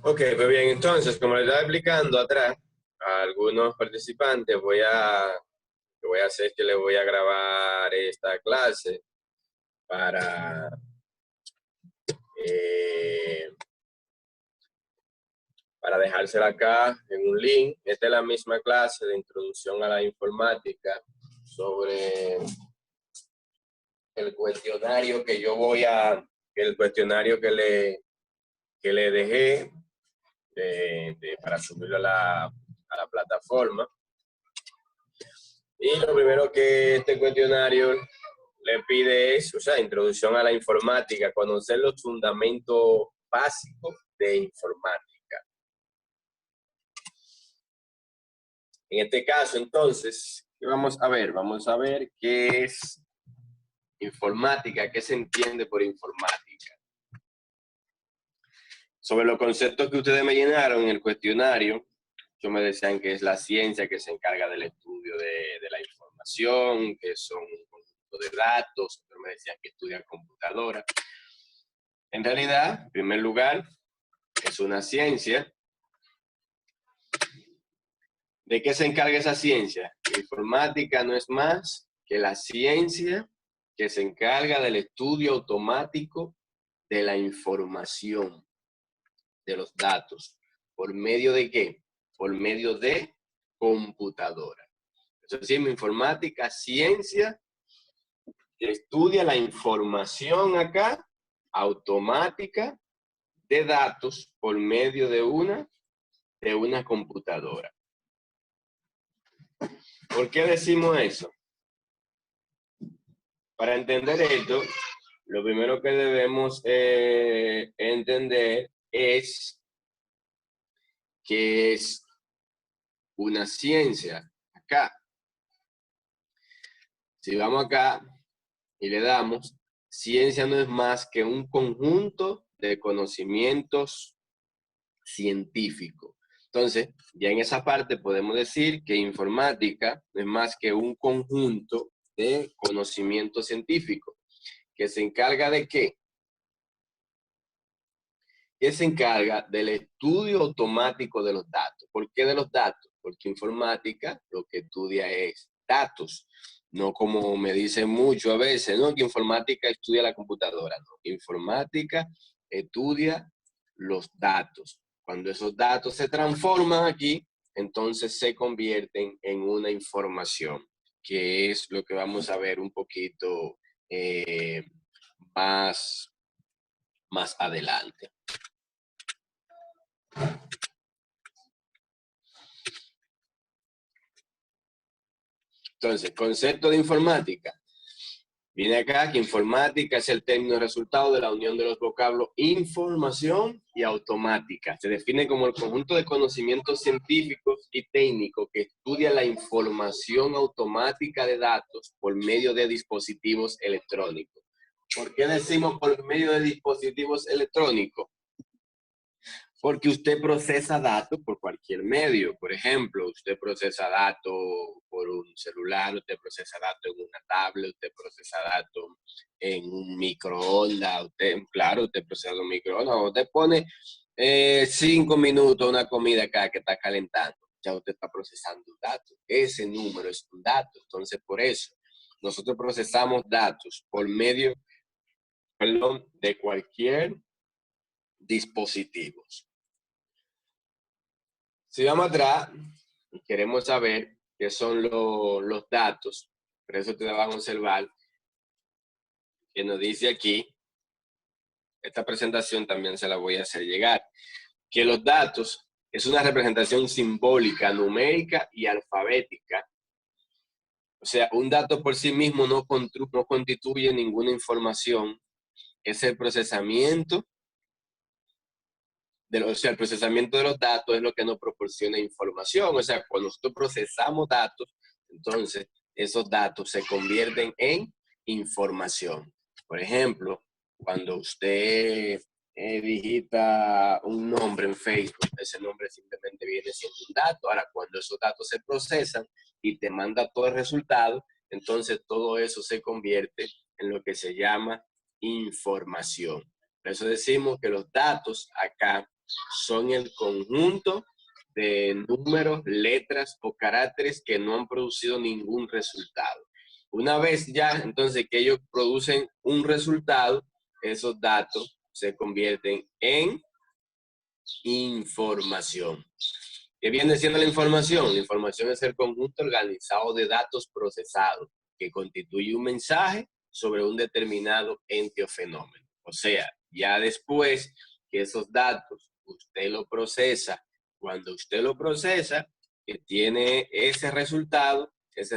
Ok, pues bien, entonces, como le estaba explicando atrás a algunos participantes, lo que voy a hacer es que le voy a grabar esta clase para, eh, para dejársela acá en un link. Esta es la misma clase de introducción a la informática sobre el cuestionario que el cuestionario que le dejé para subirlo a la plataforma. Y lo primero que este cuestionario le pide es, o sea, introducción a la informática, conocer los fundamentos básicos de informática. En este caso, entonces, ¿qué vamos a ver? Vamos a ver qué es informática, qué se entiende por informática. Sobre los conceptos que ustedes me llenaron en el cuestionario, ellos me decían que es la ciencia que se encarga del estudio de la información, que son un conjunto de datos, otros me decían que estudia computadora. En realidad, en primer lugar, es una ciencia. ¿De qué se encarga esa ciencia? La informática no es más que la ciencia que se encarga del estudio automático de la información, de los datos. ¿Por medio de qué? Por medio de computadora. Eso es decir, informática, ciencia que estudia la información acá, automática, de datos por medio de una computadora. ¿Por qué decimos eso? Para entender esto, lo primero que debemos entender es que es una ciencia. Acá, si vamos acá y le damos, ciencia no es más que un conjunto de conocimientos científicos. Entonces, ya en esa parte podemos decir que informática no es más que un conjunto de conocimientos científicos que se encarga de ¿qué? Que se encarga del estudio automático de los datos. ¿Por qué de los datos? Porque informática lo que estudia es datos, no como me dicen mucho a veces, no, que informática estudia la computadora, no, informática estudia los datos. Cuando esos datos se transforman aquí, entonces se convierten en una información, que es lo que vamos a ver un poquito más adelante. Entonces, concepto de informática. Viene acá que informática es el término resultado de la unión de los vocablos información y automática. Se define como el conjunto de conocimientos científicos y técnicos que estudia la información automática de datos por medio de dispositivos electrónicos. ¿Por qué decimos por medio de dispositivos electrónicos? Porque usted procesa datos por cualquier medio. Por ejemplo, usted procesa datos por un celular, usted procesa datos en una tablet, usted procesa datos en un microondas, usted procesa un microondas, usted pone 5 minutos una comida acá que está calentando, ya usted está procesando datos. Ese número es un dato. Entonces, por eso, nosotros procesamos datos por medio, de cualquier dispositivo. Si vamos atrás y queremos saber qué son los datos, por eso ustedes van a observar que nos dice aquí, esta presentación también se la voy a hacer llegar, que los datos es una representación simbólica, numérica y alfabética. O sea, un dato por sí mismo no constituye ninguna información, es el procesamiento. El procesamiento de los datos es lo que nos proporciona información. O sea, cuando nosotros procesamos datos, entonces esos datos se convierten en información. Por ejemplo, cuando usted digita un nombre en Facebook, ese nombre simplemente viene siendo un dato. Ahora, cuando esos datos se procesan y te manda todo el resultado, entonces todo eso se convierte en lo que se llama información. Por eso decimos que los datos acá son el conjunto de números, letras o caracteres que no han producido ningún resultado. Una vez ya, entonces, que ellos producen un resultado, esos datos se convierten en información. ¿Qué viene siendo la información? La información es el conjunto organizado de datos procesados que constituye un mensaje sobre un determinado ente o fenómeno. O sea, ya después que esos datos usted lo procesa, cuando usted lo procesa, que tiene ese resultado es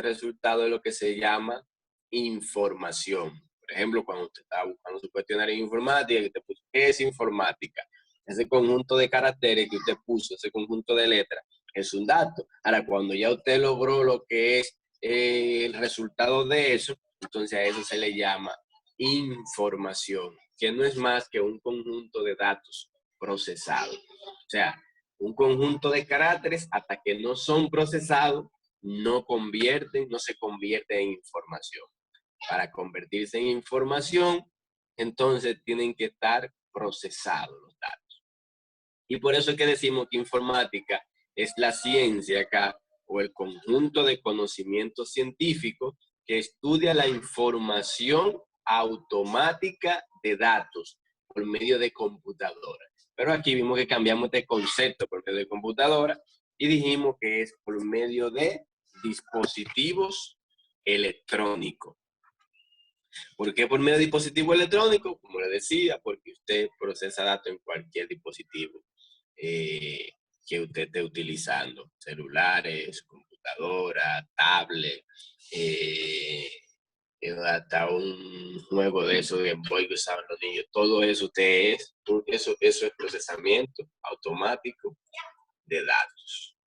lo que se llama información. Por ejemplo, cuando usted está buscando su cuestionario de informática, que te puso, ¿qué es informática? Ese conjunto de caracteres que usted puso, ese conjunto de letras, es un dato. Ahora, cuando ya usted logró lo que es el resultado de eso, entonces a eso se le llama información, que no es más que un conjunto de datos procesados. O sea, un conjunto de caracteres hasta que no son procesados, no se convierten en información. Para convertirse en información, entonces tienen que estar procesados los datos. Y por eso es que decimos que informática es la ciencia acá, o el conjunto de conocimientos científicos que estudia la información automática de datos por medio de computadoras. Pero aquí vimos que cambiamos este concepto por medio de computadora y dijimos que es por medio de dispositivos electrónicos. ¿Por qué por medio de dispositivo electrónico? Como le decía, porque usted procesa datos en cualquier dispositivo que usted esté utilizando. Celulares, computadora, tablet, hasta un juego de esos Game Boy que usaban los niños. Todo eso eso es procesamiento automático de datos.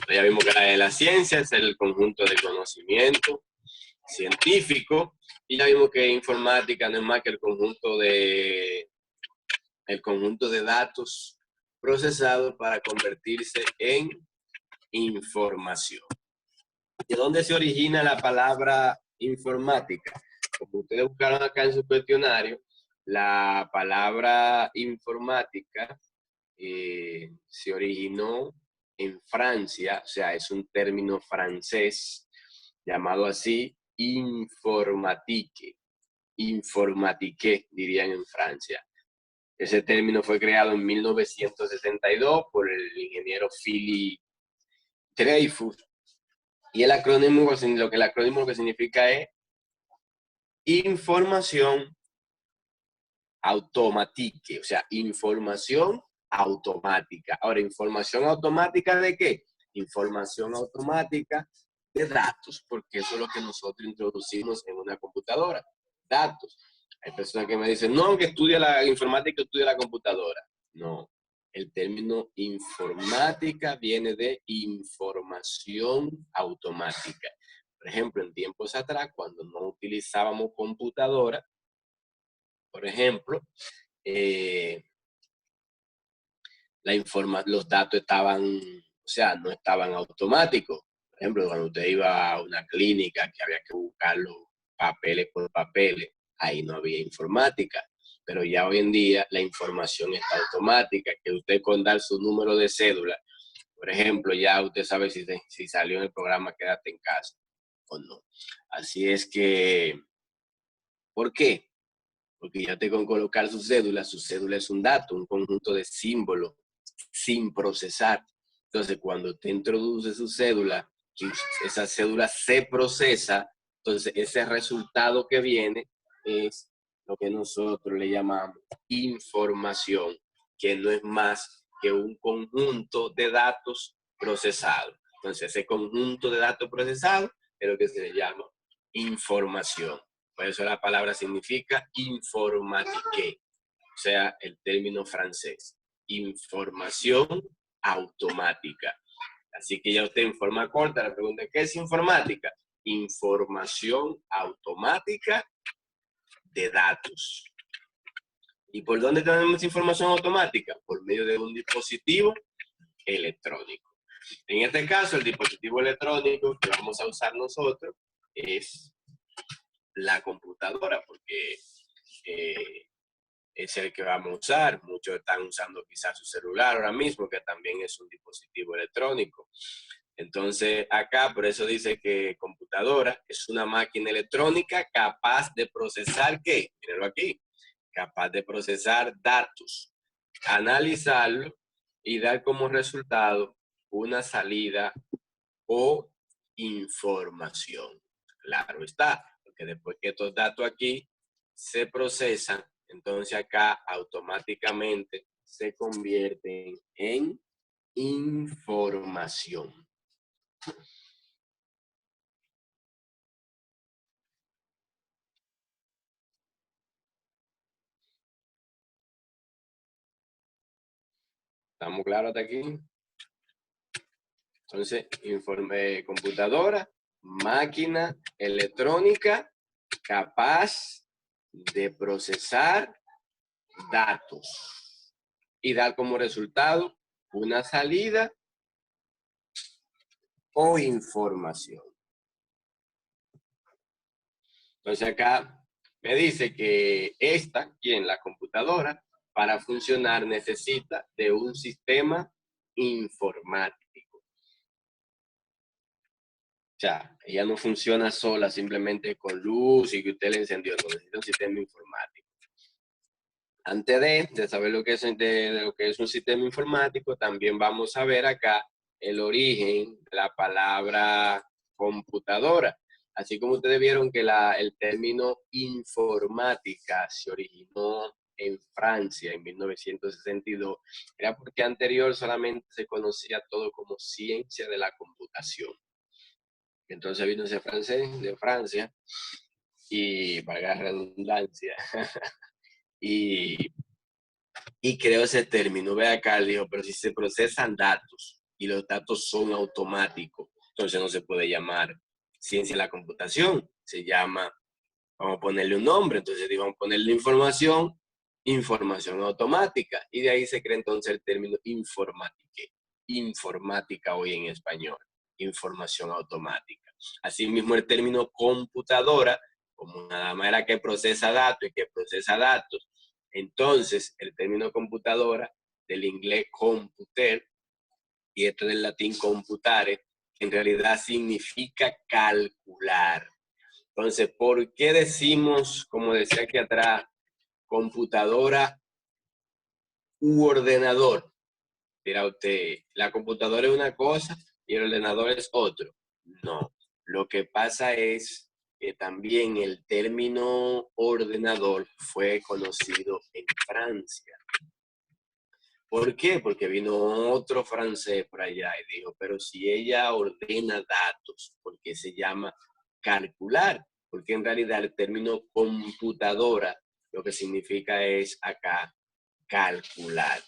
Ya vimos que la ciencia es el conjunto de conocimiento científico, y ya vimos que informática no es más que el conjunto de datos procesados para convertirse en información. ¿De dónde se origina la palabra informática? Como ustedes buscaron acá en su cuestionario, la palabra informática se originó en Francia, o sea, es un término francés llamado así, informatique, dirían en Francia. Ese término fue creado en 1972 por el ingeniero Philippe Dreyfus, y lo que el acrónimo que significa es información automática, o sea, información automática. Ahora, ¿información automática de qué? Información automática de datos, porque eso es lo que nosotros introducimos en una computadora, datos. Hay personas que me dicen, no, que estudia la informática, estudia la computadora. No, el término informática viene de información automática. Por ejemplo, en tiempos atrás, cuando no utilizábamos computadora, por ejemplo, los datos estaban, o sea, no estaban automáticos. Por ejemplo, cuando usted iba a una clínica que había que buscarlo papeles por papeles, ahí no había informática. Pero ya hoy en día la información está automática, que usted con dar su número de cédula, por ejemplo, ya usted sabe si salió en el programa Quédate en Casa o no. Así es que, ¿por qué? Porque ya te con colocar su cédula es un dato, un conjunto de símbolos sin procesar. Entonces, cuando usted introduce su cédula, esa cédula se procesa, entonces ese resultado que viene es lo que nosotros le llamamos información, que no es más que un conjunto de datos procesados. Entonces, ese conjunto de datos procesados es lo que se le llama información. Por eso la palabra significa informatique, o sea, el término francés, información automática. Así que ya usted en forma corta le pregunta, ¿qué es informática? Información automática de datos. ¿Y por dónde tenemos información automática? Por medio de un dispositivo electrónico. En este caso, el dispositivo electrónico que vamos a usar nosotros es la computadora, porque es el que vamos a usar. Muchos están usando quizás su celular ahora mismo, que también es un dispositivo electrónico. Entonces, acá por eso dice que computadora es una máquina electrónica capaz de procesar, ¿qué? Mírenlo aquí. Capaz de procesar datos, analizarlo y dar como resultado una salida o información. Claro está, porque después que estos datos aquí se procesan, entonces acá automáticamente se convierten en información. ¿Estamos claros hasta aquí? Entonces, computadora, máquina electrónica capaz de procesar datos y dar como resultado una salida o información. Entonces acá me dice que esta, quien la computadora, para funcionar necesita de un sistema informático. O sea, ella no funciona sola simplemente con luz y que usted le encendió, no, necesita un sistema informático. Antes de saber lo que es un sistema informático, también vamos a ver acá el origen de la palabra computadora. Así como ustedes vieron que el término informática se originó en Francia en 1962, era porque anterior solamente se conocía todo como ciencia de la computación. Entonces vino ese francés de Francia y, valga la redundancia, y creó ese término. Ve acá, dijo, pero si se procesan datos y los datos son automáticos, entonces no se puede llamar ciencia de la computación, se llama, vamos a ponerle un nombre, entonces vamos a ponerle información, información automática, y de ahí se crea entonces el término informática hoy en español, información automática. Asimismo el término computadora, como nada más era que procesa datos y que procesa datos, entonces el término computadora, del inglés computer, y este del latín computare, en realidad significa calcular. Entonces, ¿por qué decimos, como decía aquí atrás, computadora u ordenador? Dirá usted, la computadora es una cosa y el ordenador es otro. No, lo que pasa es que también el término ordenador fue conocido en Francia. ¿Por qué? Porque vino otro francés por allá y dijo, pero si ella ordena datos, ¿por qué se llama calcular? Porque en realidad el término computadora lo que significa es acá calcular.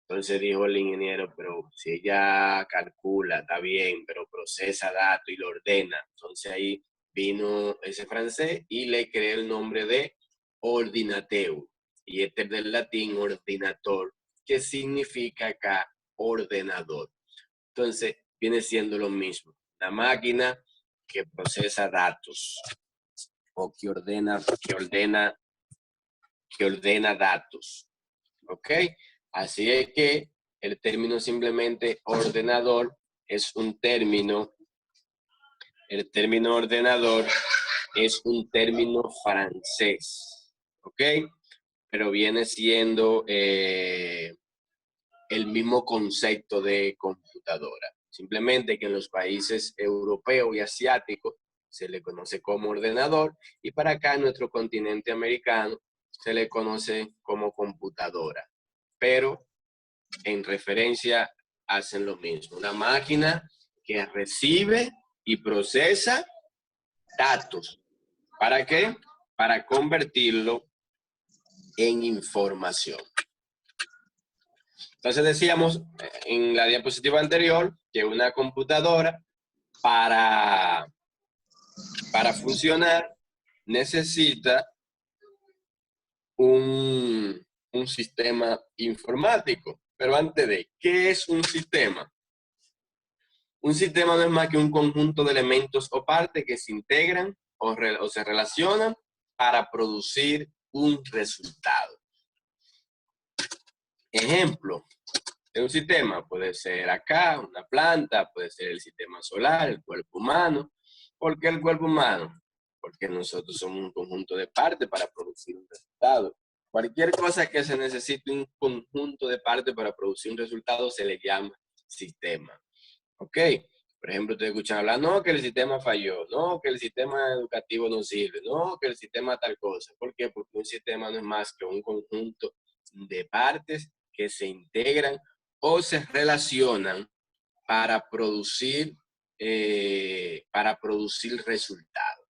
Entonces dijo el ingeniero, pero si ella calcula, está bien, pero procesa datos y lo ordena. Entonces ahí vino ese francés y le creó el nombre de ordinateur. Y este es del latín ordinator, que significa acá ordenador. Entonces viene siendo lo mismo. La máquina que procesa datos o que ordena datos. ¿Ok? Así es que el término simplemente ordenador es un término, el término ordenador es un término francés, ¿ok? Pero viene siendo el mismo concepto de computadora. Simplemente que en los países europeos y asiáticos se le conoce como ordenador y para acá en nuestro continente americano se le conoce como computadora. Pero en referencia hacen lo mismo. Una máquina que recibe y procesa datos. ¿Para qué? Para convertirlo en información. Entonces decíamos en la diapositiva anterior que una computadora para funcionar necesita un sistema informático. Pero antes de, ¿qué es un sistema? Un sistema no es más que un conjunto de elementos o partes que se integran o se relacionan para producir un resultado. Ejemplo de un sistema puede ser acá, una planta, puede ser el sistema solar, el cuerpo humano. ¿Por qué el cuerpo humano? Porque nosotros somos un conjunto de partes para producir un resultado. Cualquier cosa que se necesite un conjunto de partes para producir un resultado se le llama sistema. ¿Ok? Por ejemplo, ustedes escuchan hablar, no, que el sistema falló, no, que el sistema educativo no sirve, no, que el sistema tal cosa. ¿Por qué? Porque un sistema no es más que un conjunto de partes que se integran o se relacionan para producir resultados.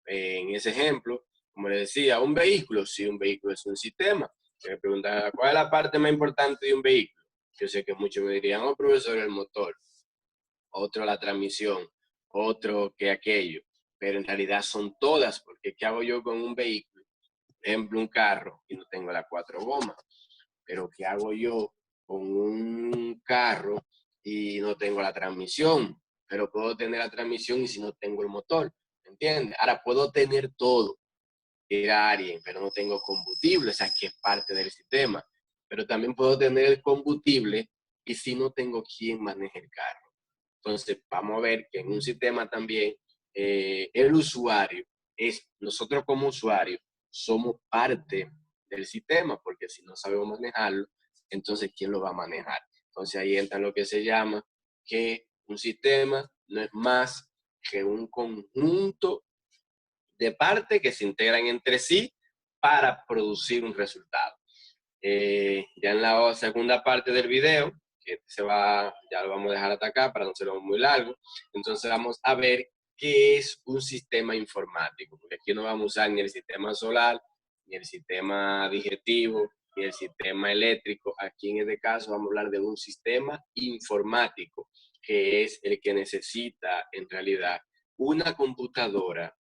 En ese ejemplo, como les decía, un vehículo, sí, un vehículo es un sistema. Me preguntan, ¿cuál es la parte más importante de un vehículo? Yo sé que muchos me dirían, oh, profesor, el motor, otro la transmisión, otro que aquello, pero en realidad son todas, porque ¿qué hago yo con un vehículo? Por ejemplo, un carro y no tengo las 4 gomas, pero ¿qué hago yo con un carro y no tengo la transmisión? Pero puedo tener la transmisión y si no tengo el motor, ¿entiendes? Ahora puedo tener todo, ir a alguien, pero no tengo combustible, o sea, que es parte del sistema. Pero también puedo tener el combustible y si no tengo quien maneje el carro. Entonces, vamos a ver que en un sistema también el usuario nosotros como usuarios somos parte del sistema, porque si no sabemos manejarlo, entonces ¿quién lo va a manejar? Entonces ahí entra lo que se llama que un sistema no es más que un conjunto de partes que se integran entre sí para producir un resultado. Ya en la segunda parte del video, que ya lo vamos a dejar hasta acá para no ser muy largo, entonces vamos a ver qué es un sistema informático, porque aquí no vamos a usar ni el sistema solar, ni el sistema digestivo, ni el sistema eléctrico. Aquí en este caso vamos a hablar de un sistema informático, que es el que necesita en realidad una computadora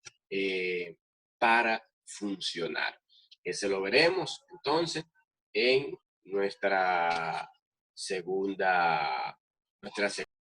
para funcionar. Ese lo veremos entonces en nuestra segunda